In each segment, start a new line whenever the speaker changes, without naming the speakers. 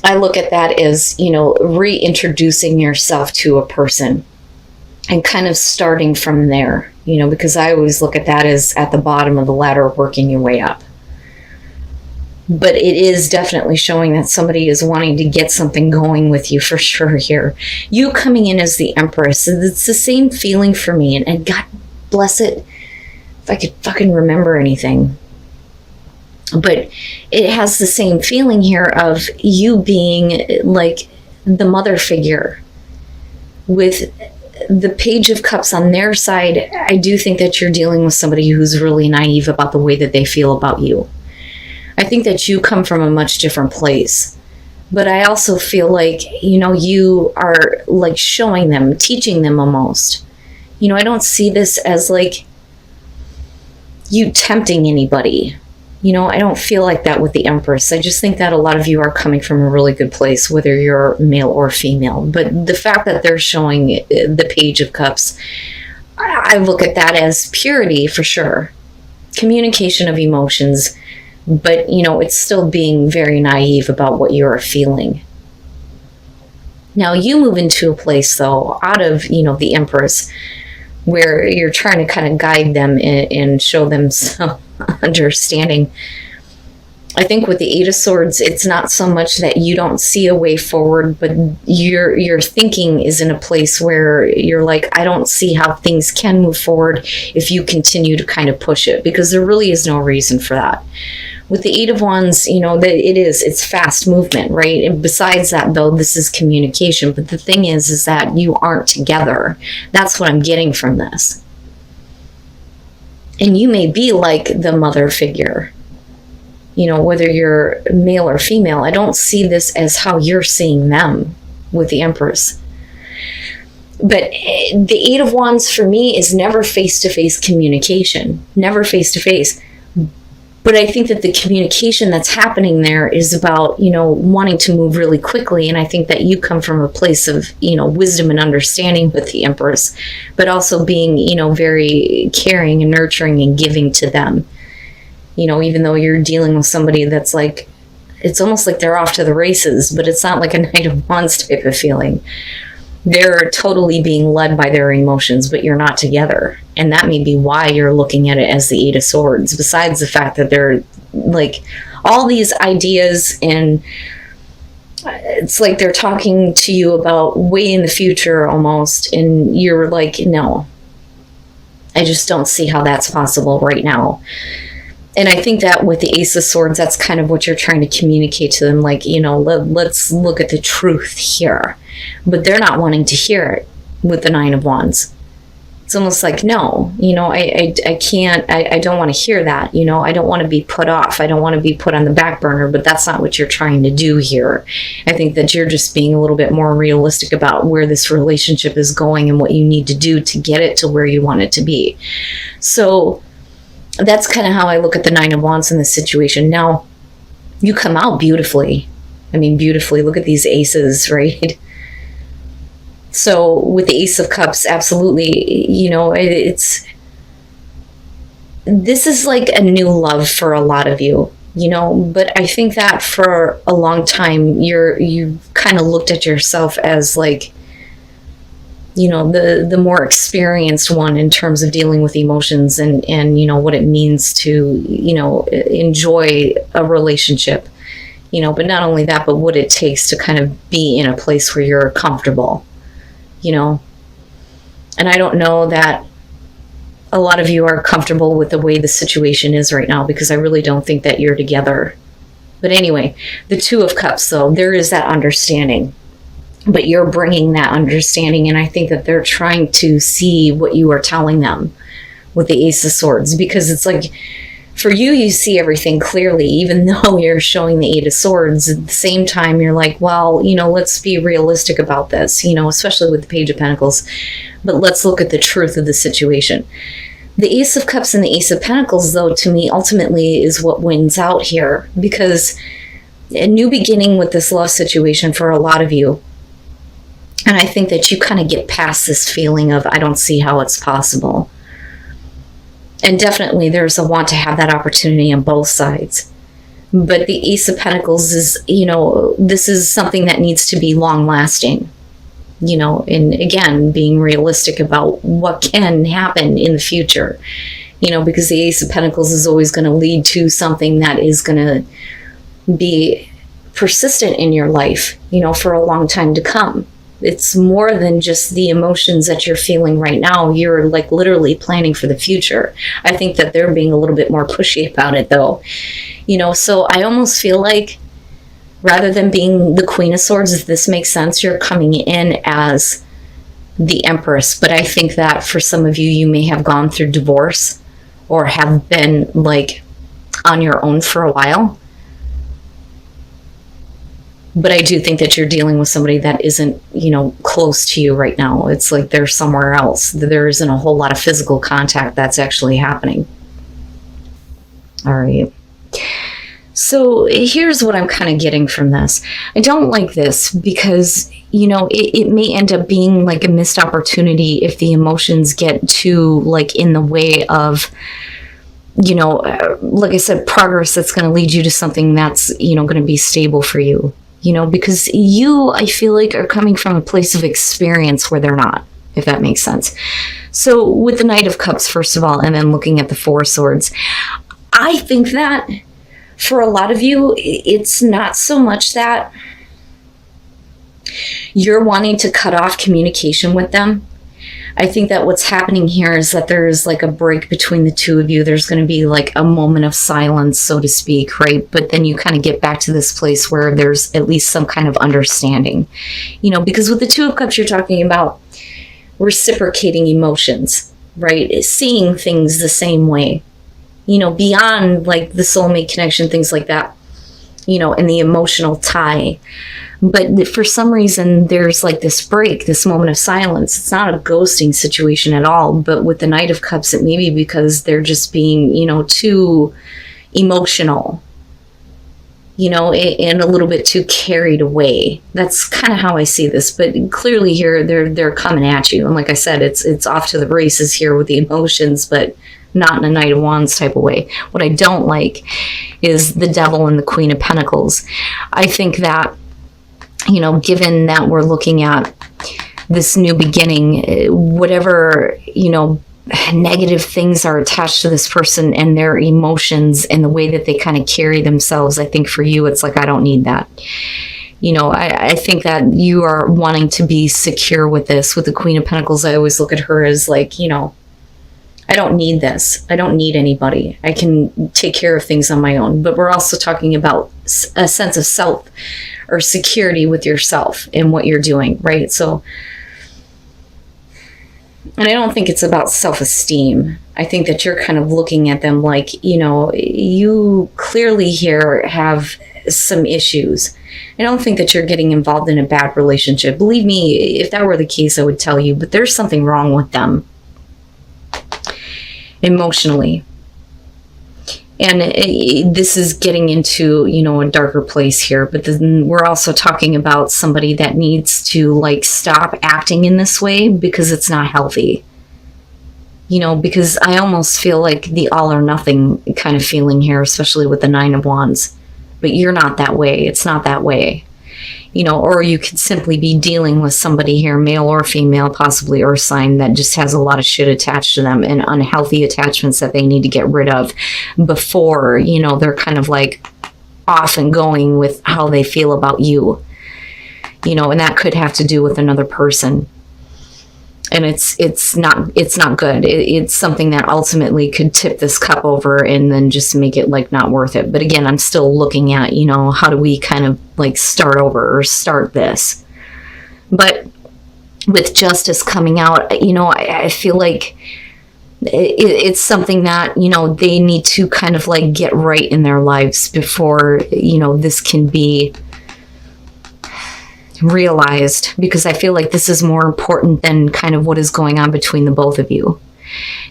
I look at that as, reintroducing yourself to a person and kind of starting from there, because I always look at that as at the bottom of the ladder, working your way up. But it is definitely showing that somebody is wanting to get something going with you for sure here. You coming in as the Empress, it's the same feeling for me. And God bless it if I could fucking remember anything. But it has the same feeling here of you being like the mother figure. With the Page of Cups on their side, I do think that you're dealing with somebody who's really naive about the way that they feel about you. I think that you come from a much different place. But I also feel like, you are like showing them, teaching them almost. I don't see this as like you tempting anybody. I don't feel like that with the Empress. I just think that a lot of you are coming from a really good place, whether you're male or female. But the fact that they're showing the Page of Cups, I look at that as purity for sure. Communication of emotions. But, it's still being very naive about what you're feeling. Now, you move into a place, though, out of, the Empress, where you're trying to kind of guide them and show them some understanding. I think with the Eight of Swords, it's not so much that you don't see a way forward, but your thinking is in a place where you're like, I don't see how things can move forward if you continue to kind of push it, because there really is no reason for that. With the Eight of Wands, it's fast movement, right? And besides that, though, this is communication. But the thing is that you aren't together. That's what I'm getting from this. And you may be like the mother figure, whether you're male or female. I don't see this as how you're seeing them with the Empress. But the Eight of Wands for me is never face-to-face communication, never face-to-face. But I think that the communication that's happening there is about, wanting to move really quickly. And I think that you come from a place of, wisdom and understanding with the Empress, but also being, very caring and nurturing and giving to them. Even though you're dealing with somebody that's like, it's almost like they're off to the races, but it's not like a Knight of Wands type of feeling. They're totally being led by their emotions, but you're not together. And that may be why you're looking at it as the Eight of Swords, besides the fact that they're like all these ideas, and it's like they're talking to you about way in the future almost. And you're like, no, I just don't see how that's possible right now. And I think that with the Ace of Swords, that's kind of what you're trying to communicate to them. Like, let's look at the truth here. But they're not wanting to hear it with the Nine of Wands. It's almost like, no, I can't, I don't want to hear that. I don't want to be put off. I don't want to be put on the back burner, but that's not what you're trying to do here. I think that you're just being a little bit more realistic about where this relationship is going and what you need to do to get it to where you want it to be. So that's kind of how I look at the Nine of Wands in this situation. Now, you come out beautifully. I mean, beautifully. Look at these aces, right? So with the Ace of Cups, absolutely, this is like a new love for a lot of you, but I think that for a long time, you kind of looked at yourself as like, the more experienced one in terms of dealing with emotions and what it means to, enjoy a relationship, but not only that, but what it takes to kind of be in a place where you're comfortable, and I don't know that a lot of you are comfortable with the way the situation is right now, because I really don't think that you're together. But anyway, the Two of Cups, though, there is that understanding. But you're bringing that understanding, and I think that they're trying to see what you are telling them with the Ace of Swords, because it's like, for you, you see everything clearly, even though you're showing the Eight of Swords. At the same time, you're like, well, let's be realistic about this, especially with the Page of Pentacles, but let's look at the truth of the situation. The Ace of Cups and the Ace of Pentacles, though, to me, ultimately is what wins out here, because a new beginning with this love situation for a lot of you. And I think that you kind of get past this feeling of, I don't see how it's possible. And definitely there's a want to have that opportunity on both sides. But the Ace of Pentacles is, this is something that needs to be long lasting, and again, being realistic about what can happen in the future, because the Ace of Pentacles is always going to lead to something that is going to be persistent in your life, for a long time to come. It's more than just the emotions that you're feeling right now. You're like literally planning for the future. I think that they're being a little bit more pushy about it though. So I almost feel like rather than being the Queen of Swords, if this makes sense, you're coming in as the Empress. But I think that for some of you, you may have gone through divorce or have been like on your own for a while. But I do think that you're dealing with somebody that isn't, close to you right now. It's like they're somewhere else. There isn't a whole lot of physical contact that's actually happening. All right. So here's what I'm kind of getting from this. I don't like this because, it may end up being like a missed opportunity if the emotions get too like in the way of, like I said, progress that's going to lead you to something that's, going to be stable for you. Because you, I feel like, are coming from a place of experience where they're not, if that makes sense. So with the Knight of Cups, first of all, and then looking at the Four of Swords, I think that for a lot of you, it's not so much that you're wanting to cut off communication with them. I think that what's happening here is that there's like a break between the two of you. There's going to be like a moment of silence, so to speak, right? But then you kind of get back to this place where there's at least some kind of understanding, because with the Two of Cups, you're talking about reciprocating emotions, right? Seeing things the same way, beyond like the soulmate connection, things like that, and the emotional tie. But for some reason, there's like this break, this moment of silence. It's not a ghosting situation at all. But with the Knight of Cups, it may be because they're just being, too emotional, and a little bit too carried away. That's kind of how I see this. But clearly here, they're coming at you. And like I said, it's off to the races here with the emotions, but not in a Knight of Wands type of way. What I don't like is the Devil and the Queen of Pentacles. I think that, given that we're looking at this new beginning, whatever, negative things are attached to this person and their emotions and the way that they kind of carry themselves, I think for you, it's like, I don't need that. I think that you are wanting to be secure with this. With the Queen of Pentacles, I always look at her as like, I don't need this. I don't need anybody. I can take care of things on my own. But we're also talking about a sense of self or security with yourself and what you're doing, right? So, and I don't think it's about self-esteem. I think that you're kind of looking at them like, you clearly here have some issues. I don't think that you're getting involved in a bad relationship. Believe me, if that were the case, I would tell you, but there's something wrong with them emotionally. And this is getting into, a darker place here, but then we're also talking about somebody that needs to like stop acting in this way because it's not healthy. Because I almost feel like the all or nothing kind of feeling here, especially with the Nine of Wands. But you're not that way. It's not that way. Or you could simply be dealing with somebody here, male or female, possibly earth sign, that just has a lot of shit attached to them and unhealthy attachments that they need to get rid of before, they're kind of like off and going with how they feel about you, and that could have to do with another person. And it's not good. It's something that ultimately could tip this cup over and then just make it like not worth it. But again, I'm still looking at, how do we kind of like start over or start this? But with justice coming out, I feel like it's something that, they need to kind of like get right in their lives before, this can be realized, because I feel like this is more important than kind of what is going on between the both of you.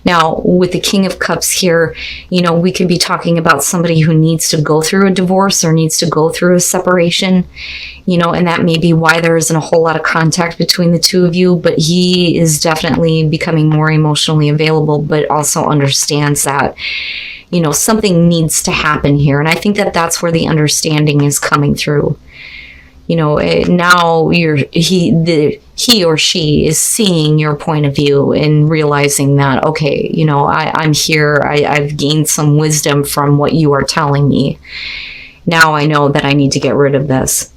Now, with the King of Cups here, we could be talking about somebody who needs to go through a divorce or needs to go through a separation, and that may be why there isn't a whole lot of contact between the two of you, but he is definitely becoming more emotionally available, but also understands that, something needs to happen here. And I think that that's where the understanding is coming through. Now he or she is seeing your point of view and realizing that, okay, I'm here. I've gained some wisdom from what you are telling me. Now I know that I need to get rid of this,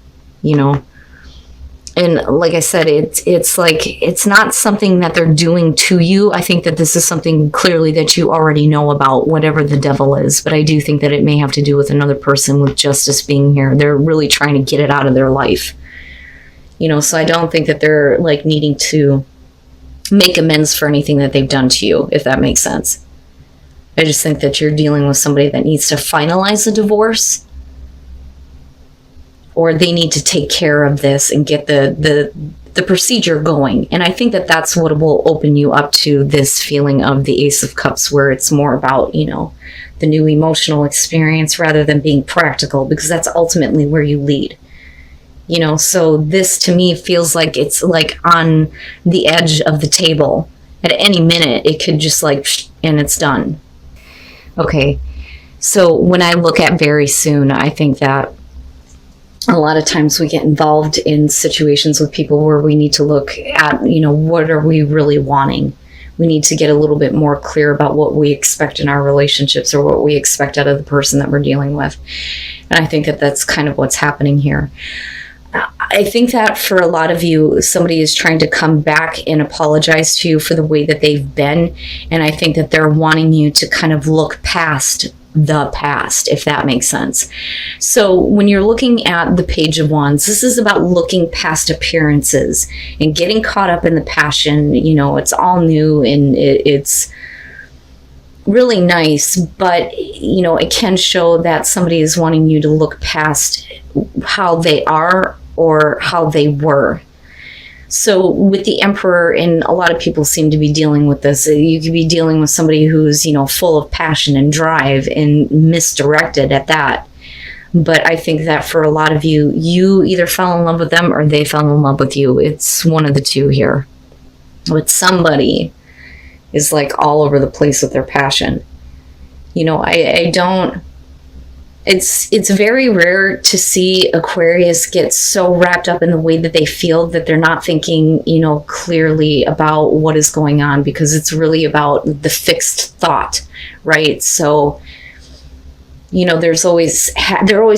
And like I said, it's like, it's not something that they're doing to you. I think that this is something clearly that you already know about, whatever the devil is. But I do think that it may have to do with another person with justice being here. They're really trying to get it out of their life. So I don't think that they're like needing to make amends for anything that they've done to you, if that makes sense. I just think that you're dealing with somebody that needs to finalize a divorce, or they need to take care of this and get the procedure going. And I think that that's what will open you up to this feeling of the Ace of Cups, where it's more about, the new emotional experience rather than being practical, because that's ultimately where you lead. So this to me feels like it's like on the edge of the table. At any minute, it could just and it's done. Okay. So when I look at very soon, I think that a lot of times we get involved in situations with people where we need to look at, what are we really wanting? We need to get a little bit more clear about what we expect in our relationships, or what we expect out of the person that we're dealing with. And I think that that's kind of what's happening here. I think that for a lot of you, somebody is trying to come back and apologize to you for the way that they've been. And I think that they're wanting you to kind of look past the past, if that makes sense. So when you're looking at the Page of Wands, this is about looking past appearances and getting caught up in the passion. It's all new and it's really nice, but it can show that somebody is wanting you to look past how they are or how they were. So with the Emperor, and a lot of people seem to be dealing with this, you could be dealing with somebody who's, full of passion and drive and misdirected at that. But I think that for a lot of you, you either fell in love with them or they fell in love with you. It's one of the two here. But somebody is like all over the place with their passion. I don't... It's very rare to see Aquarius get so wrapped up in the way that they feel that they're not thinking, clearly about what is going on, because it's really about the fixed thought, right? So, there always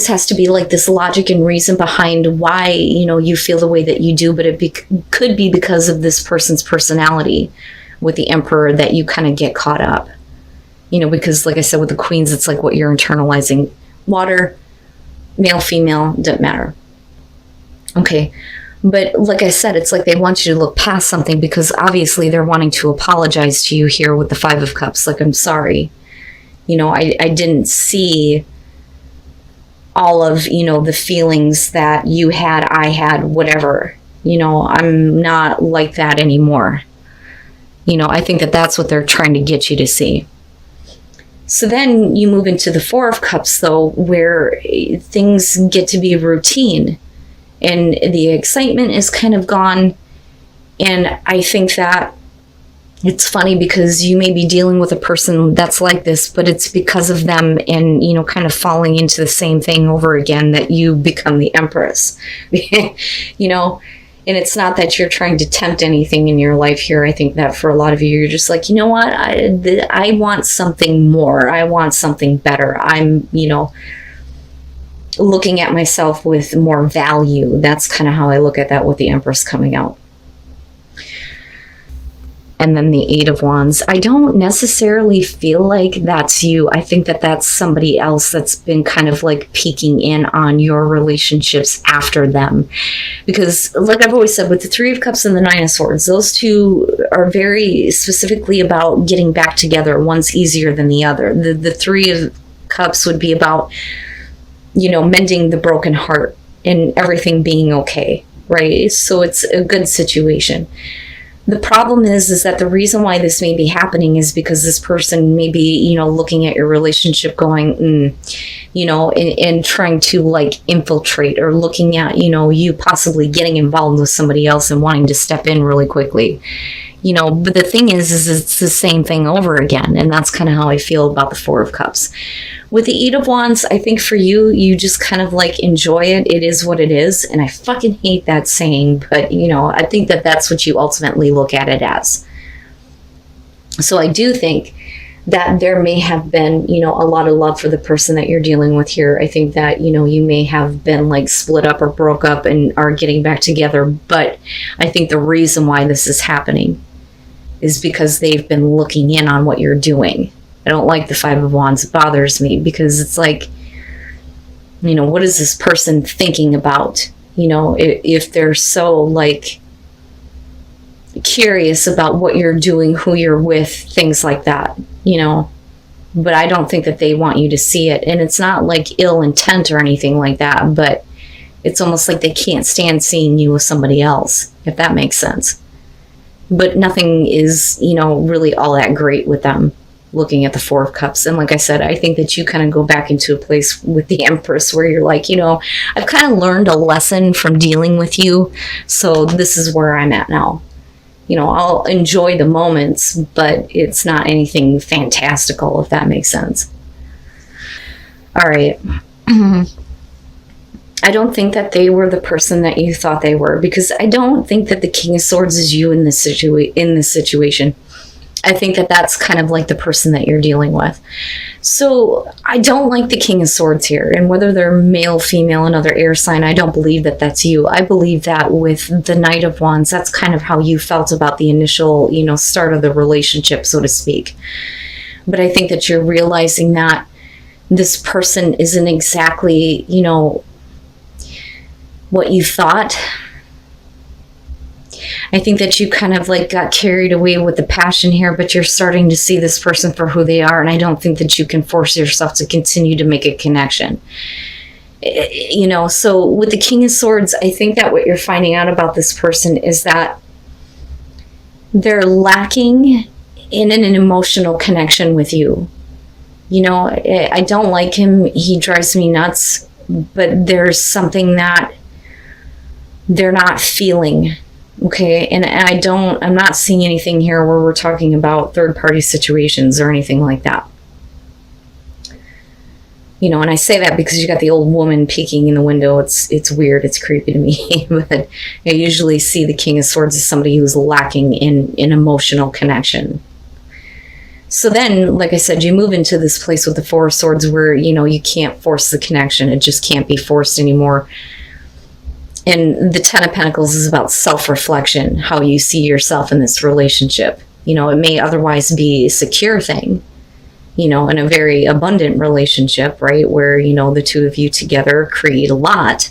has to be like this logic and reason behind why, you feel the way that you do, but it could be because of this person's personality with the Emperor that you kind of get caught up, because like I said, with the Queens, it's like what you're internalizing. Water, male, female, doesn't matter. Okay. But like I said, it's like they want you to look past something, because obviously they're wanting to apologize to you here with the Five of Cups. Like, I'm sorry. I didn't see all of, the feelings that you had, I had, whatever. I'm not like that anymore. I think that that's what they're trying to get you to see. So then you move into the Four of Cups, though, where things get to be routine and the excitement is kind of gone. And I think that it's funny, because you may be dealing with a person that's like this, but it's because of them and, kind of falling into the same thing over again that you become the Empress, And it's not that you're trying to tempt anything in your life here. I think that for a lot of you, you're just like, what? I want something more. I want something better. I'm, looking at myself with more value. That's kind of how I look at that with the Empress coming out. And then the Eight of Wands. I don't necessarily feel like that's you. I think that that's somebody else that's been kind of like peeking in on your relationships after them. Because like I've always said, with the Three of Cups and the Nine of Swords, those two are very specifically about getting back together. One's easier than the other. The Three of Cups would be about, mending the broken heart and everything being okay, right? So it's a good situation. The problem is that the reason why this may be happening is because this person may be, looking at your relationship going, and trying to like infiltrate, or looking at, you possibly getting involved with somebody else and wanting to step in really quickly. But the thing is it's the same thing over again. And that's kind of how I feel about the Four of Cups. With the Eight of Wands, I think for you, you just kind of like enjoy it. It is what it is. And I fucking hate that saying, but I think that that's what you ultimately look at it as. So I do think that there may have been, a lot of love for the person that you're dealing with here. I think that, you may have been like split up or broke up and are getting back together. But I think the reason why this is happening is because they've been looking in on what you're doing. I don't like the Five of Wands. It bothers me because it's like, what is this person thinking about? If they're so like curious about what you're doing, who you're with, things like that, but I don't think that they want you to see it. And it's not like ill intent or anything like that, but it's almost like they can't stand seeing you with somebody else, if that makes sense. But nothing is, really all that great with them looking at the Four of Cups. And like I said, I think that you kind of go back into a place with the Empress where you're like, I've kind of learned a lesson from dealing with you. So this is where I'm at now. I'll enjoy the moments, but it's not anything fantastical, if that makes sense. All right. I don't think that they were the person that you thought they were, because I don't think that the King of Swords is you in this situation. I think that that's kind of like the person that you're dealing with. So I don't like the King of Swords here. And whether they're male, female, another air sign, I don't believe that that's you. I believe that with the Knight of Wands, that's kind of how you felt about the initial, start of the relationship, so to speak. But I think that you're realizing that this person isn't exactly, what you thought. I think that you kind of like got carried away with the passion here, but you're starting to see this person for who they are. And I don't think that you can force yourself to continue to make a connection. So with the King of Swords, I think that what you're finding out about this person is that they're lacking in an emotional connection with you. I don't like him. He drives me nuts, but there's something that they're not feeling. Okay, and I'm not seeing anything here where we're talking about third-party situations or anything like that. And I say that because you got the old woman peeking in the window. It's weird, it's creepy to me, but I usually see the King of Swords as somebody who's lacking in emotional connection. So then, like I said, you move into this place with the Four of Swords where, you can't force the connection. It just can't be forced anymore. And the Ten of Pentacles is about self-reflection, how you see yourself in this relationship. It may otherwise be a secure thing, in a very abundant relationship, right? Where, the two of you together create a lot.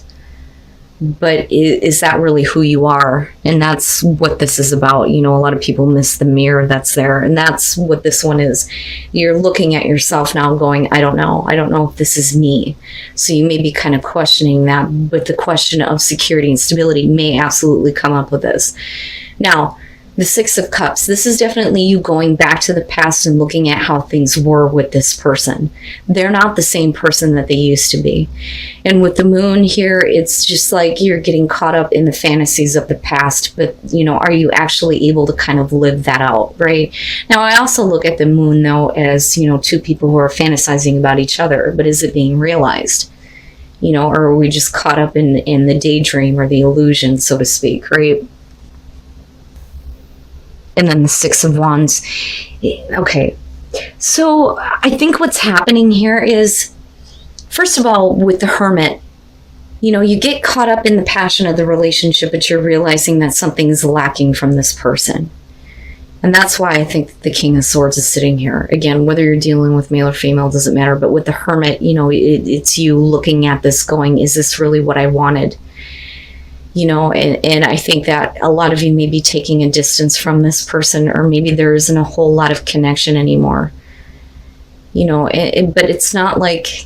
But is that really who you are? And that's what this is about. A lot of people miss the mirror that's there. And that's what this one is. You're looking at yourself now going, I don't know if this is me. So you may be kind of questioning that. But the question of security and stability may absolutely come up with this. Now, the Six of Cups, this is definitely you going back to the past and looking at how things were with this person. They're not the same person that they used to be. And with the Moon here, it's just like you're getting caught up in the fantasies of the past, but, are you actually able to kind of live that out, right? Now, I also look at the Moon, though, as, two people who are fantasizing about each other, but is it being realized? Or are we just caught up in the daydream or the illusion, so to speak, right? And then the Six of Wands. Okay, so I think what's happening here is, first of all, with the Hermit, you get caught up in the passion of the relationship, but you're realizing that something's lacking from this person. And that's why I think the King of Swords is sitting here. Again, whether you're dealing with male or female, doesn't matter. But with the Hermit, it's you looking at this going, is this really what I wanted? And I think that a lot of you may be taking a distance from this person, or maybe there isn't a whole lot of connection anymore. But it's not like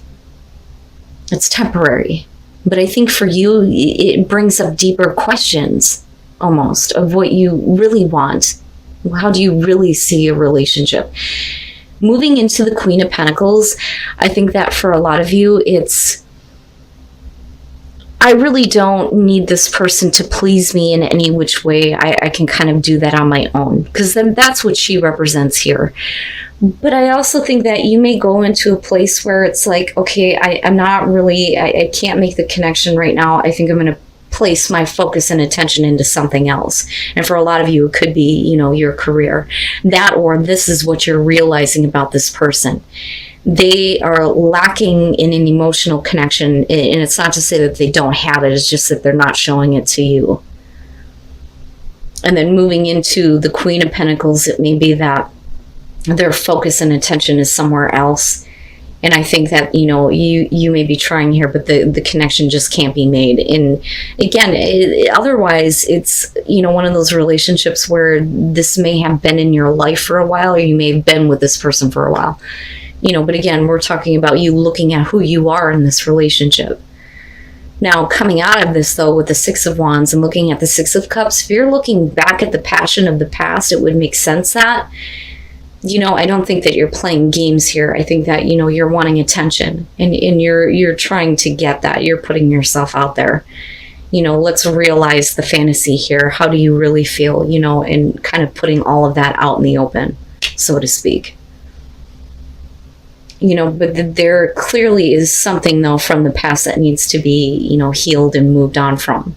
it's temporary. But I think for you, it brings up deeper questions almost of what you really want. How do you really see a relationship? Moving into the Queen of Pentacles, I think that for a lot of you, I really don't need this person to please me in any which way. I can kind of do that on my own, because then that's what she represents here. But I also think that you may go into a place where it's like, okay, I'm not really, I can't make the connection right now. I think I'm going to place my focus and attention into something else. And for a lot of you, it could be, you know, your career. That, or this is what you're realizing about this person. They are lacking in an emotional connection. And it's not to say that they don't have it. It's just that they're not showing it to you. And then moving into the Queen of Pentacles, it may be that their focus and attention is somewhere else. And I think that, you know, you may be trying here, but the connection just can't be made. And again, otherwise, it's, you know, one of those relationships where this may have been in your life for a while, or you may have been with this person for a while. You know, but again, we're talking about you looking at who you are in this relationship. Now, coming out of this, though, with the Six of Wands and looking at the Six of Cups, if you're looking back at the passion of the past, it would make sense that, you know, I don't think that you're playing games here. I think that, you know, you're wanting attention, and you're trying to get that. You're putting yourself out there. You know, let's realize the fantasy here. How do you really feel, you know, and kind of putting all of that out in the open, so to speak. You know, but there clearly is something, though, from the past that needs to be, you know, healed and moved on from.